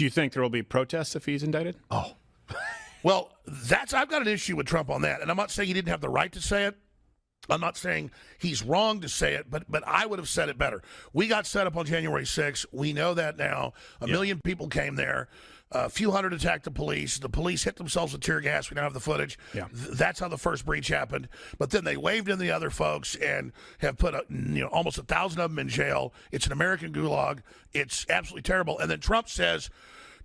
Do you think there will be protests if he's indicted? Oh, Well, I've got an issue with Trump on that, and I'm not saying he didn't have the right to say it. I'm not saying he's wrong to say it, but I would have said it better. We got set up on January 6th. We know that now. A million people came there. A few hundred attacked the police. The police hit themselves with tear gas. We now have the footage. Yeah. That's how the first breach happened. But then they waved in the other folks and have put almost 1,000 of them in jail. It's an American gulag. It's absolutely terrible. And then Trump says,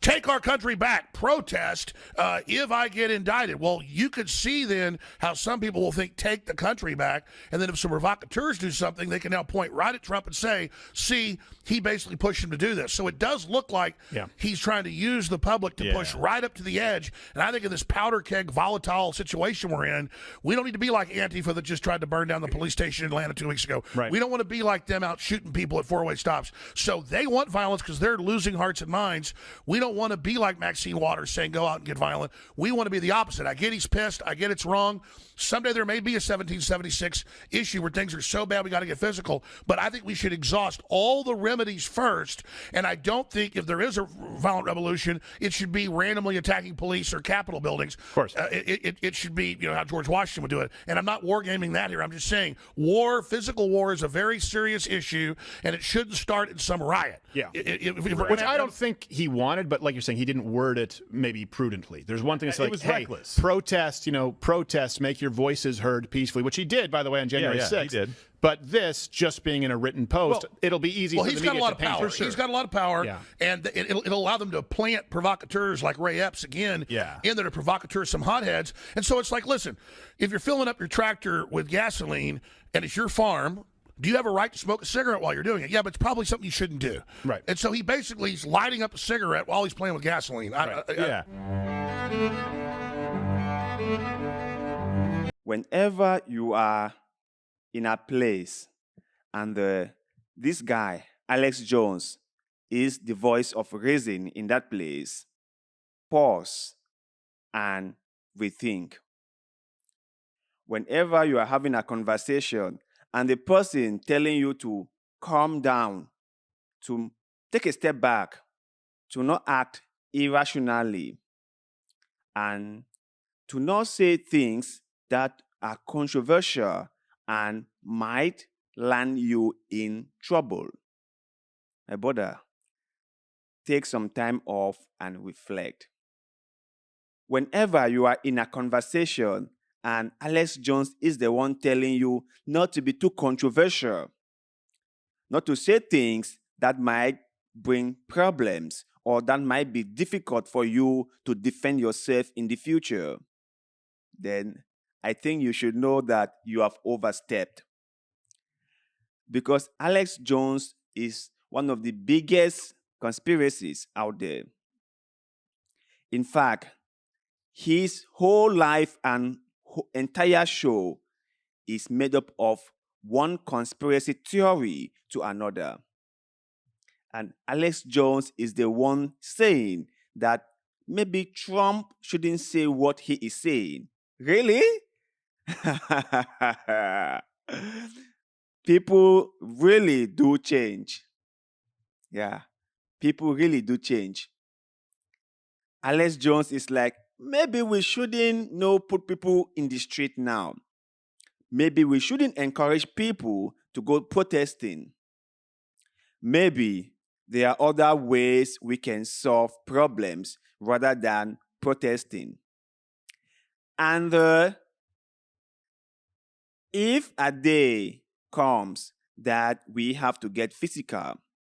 take our country back, protest if I get indicted. Well, you could see then how some people will think take the country back, and then if some provocateurs do something, they can now point right at Trump and say, see, he basically pushed him to do this. So it does look like he's trying to use the public to push right up to the edge. And I think in this powder keg volatile situation we're in, we don't need to be like Antifa that just tried to burn down the police station in Atlanta 2 weeks ago. Right. We don't want to be like them out shooting people at four-way stops. So they want violence because they're losing hearts and minds. We don't want to be like Maxine Waters saying go out and get violent. We want to be the opposite. I get he's pissed. I get it's wrong. Someday there may be a 1776 issue where things are so bad we got to get physical. But I think we should exhaust all the remedies first. And I don't think if there is a violent revolution, it should be randomly attacking police or Capitol buildings. Of course. It should be how George Washington would do it. And I'm not wargaming that here. I'm just saying physical war is a very serious issue, and it shouldn't start in some riot. Yeah. Which I don't think he wanted, but like you're saying, he didn't word it maybe prudently. There's one thing that's like, was hey, reckless. protest, make your voices heard peacefully, which he did, by the way, on January 6th. he did. But this, just being in a written post, it'll be easy for the he's media got a lot to of paint. power. Sure. He's got a lot of power, Yeah. and it'll allow them to plant provocateurs like Ray Epps again in there to provocateur some hotheads. And so it's like, listen, if you're filling up your tractor with gasoline and it's your farm, do you have a right to smoke a cigarette while you're doing it? Yeah, but it's probably something you shouldn't do. Right. And so he basically is lighting up a cigarette while he's playing with gasoline. Whenever you are in a place and this guy, Alex Jones, is the voice of reason in that place, pause and rethink. Whenever you are having a conversation and the person telling you to calm down, to take a step back, to not act irrationally, and to not say things that are controversial and might land you in trouble. My brother, take some time off and reflect. Whenever you are in a conversation and Alex Jones is the one telling you not to be too controversial, not to say things that might bring problems or that might be difficult for you to defend yourself in the future, then I think you should know that you have overstepped. Because Alex Jones is one of the biggest conspiracies out there. In fact, his whole life and entire show is made up of one conspiracy theory to another. And Alex Jones is the one saying that maybe Trump shouldn't say what he is saying. Really? People really do change. Yeah, people really do change. Alex Jones is like, maybe we shouldn't put people in the street now. Maybe we shouldn't encourage people to go protesting. Maybe there are other ways we can solve problems rather than protesting. And if a day comes that we have to get physical,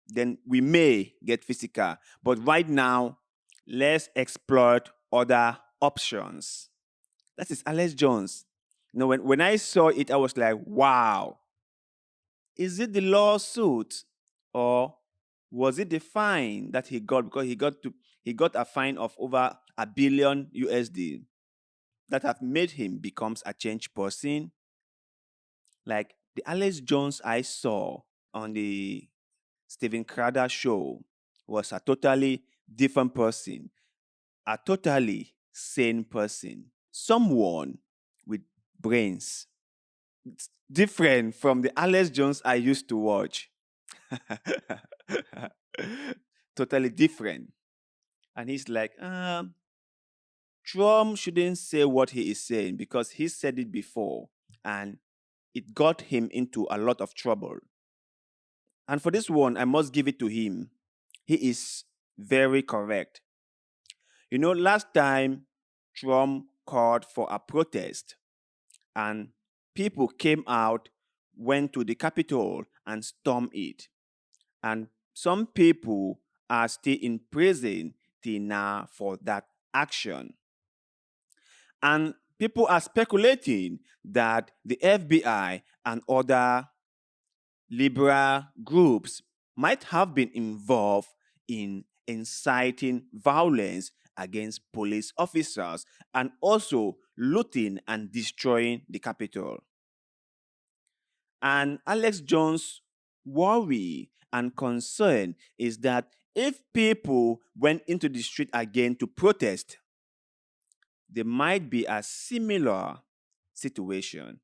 then we may get physical. But right now, let's explore other options. That is Alex Jones. When I saw it, I was like, wow. Is it the lawsuit or was it the fine that he got? Because he got a fine of over $1 billion USD that have made him becomes a changed person. Like the Alex Jones I saw on the Steven Crowder show was a totally different person, a totally sane person, someone with brains. It's different from the Alex Jones I used to watch. Totally different. And he's like, Trump shouldn't say what he is saying because he said it before and it got him into a lot of trouble. And for this one, I must give it to him. He is very correct. You know, last time Trump called for a protest and people came out, went to the Capitol and stormed it. And some people are still in prison till now for that action. And people are speculating that the FBI and other liberal groups might have been involved in inciting violence against police officers and also looting and destroying the Capitol. And Alex Jones' worry and concern is that if people went into the street again to protest, there might be a similar situation,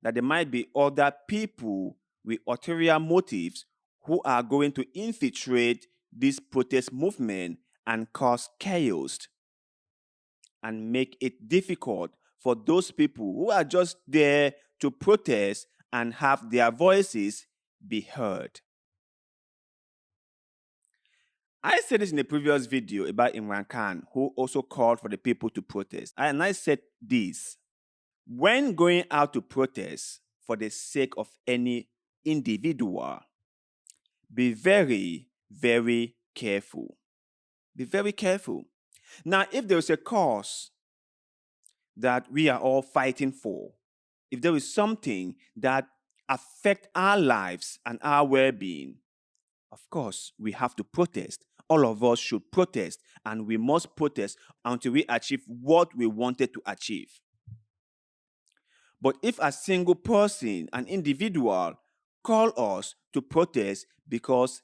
that there might be other people with ulterior motives who are going to infiltrate this protest movement and cause chaos and make it difficult for those people who are just there to protest and have their voices be heard. I said this in a previous video about Imran Khan, who also called for the people to protest. And I said this: when going out to protest for the sake of any individual, be very, very careful. Be very careful. Now, if there is a cause that we are all fighting for, if there is something that affects our lives and our well-being, of course, we have to protest. All of us should protest, and we must protest until we achieve what we wanted to achieve. But if a single person, an individual, call us to protest because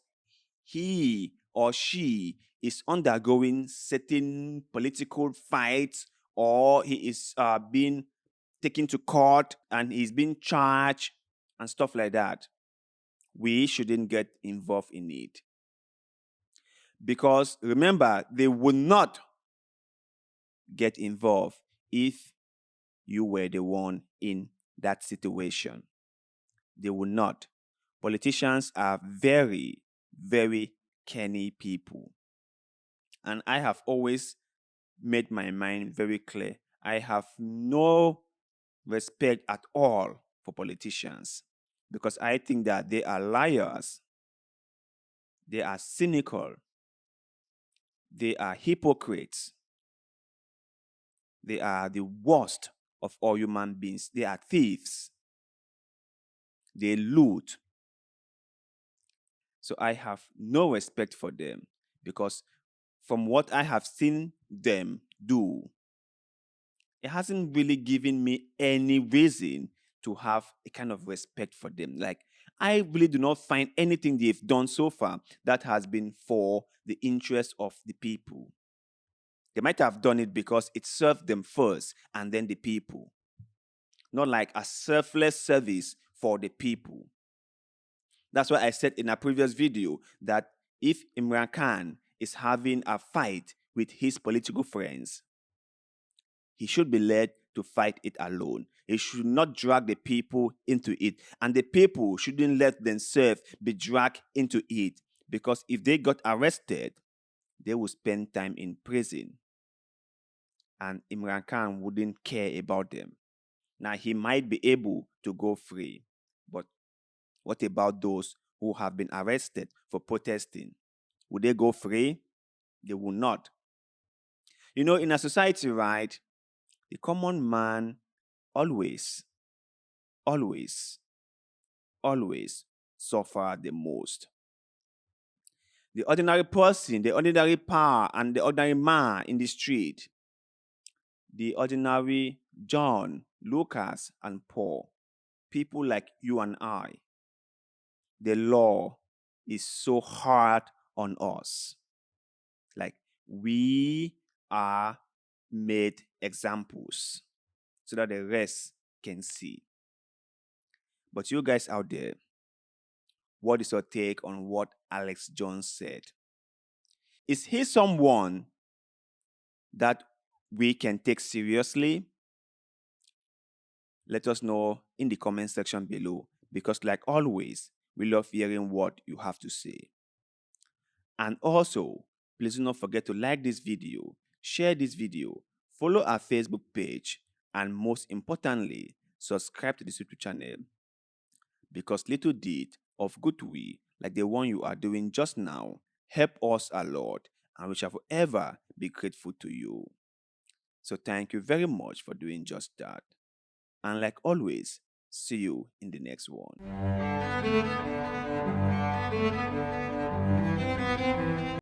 he or she is undergoing certain political fights, or he is being taken to court and he's being charged and stuff like that, we shouldn't get involved in it. Because remember, they would not get involved if you were the one in that situation. They will not. Politicians are very, very canny people. And I have always made my mind very clear. I have no respect at all for politicians because I think that they are liars. They are cynical. They are hypocrites. They are the worst of all human beings. They are thieves. They loot. So I have no respect for them because from what I have seen them do, it hasn't really given me any reason to have a kind of respect for them. Like, I really do not find anything they've done so far that has been for the interest of the people. They might have done it because it served them first and then the people. Not like a selfless service for the people. That's why I said in a previous video that if Imran Khan is having a fight with his political friends, he should be led to fight it alone. He should not drag the people into it. And the people shouldn't let themselves be dragged into it. Because if they got arrested, they would spend time in prison. And Imran Khan wouldn't care about them. Now, he might be able to go free. But what about those who have been arrested for protesting? Would they go free? They will not. You know, in a society, right, the common man always suffer the most. The ordinary person, the ordinary power, and the ordinary man in the street, the ordinary John, Lucas, and Paul, people like you and I, the law is so hard on us. Like, we are made examples so that the rest can see. But you guys out there, what is your take on what Alex Jones said? Is he someone that we can take seriously? Let us know in the comment section below, because like always, we love hearing what you have to say. And also, please do not forget to like this video, share this video, follow our Facebook page, and most importantly, subscribe to this YouTube channel. Because little deed of good will, like the one you are doing just now, help us a lot, and we shall forever be grateful to you. So thank you very much for doing just that. And like always, see you in the next one.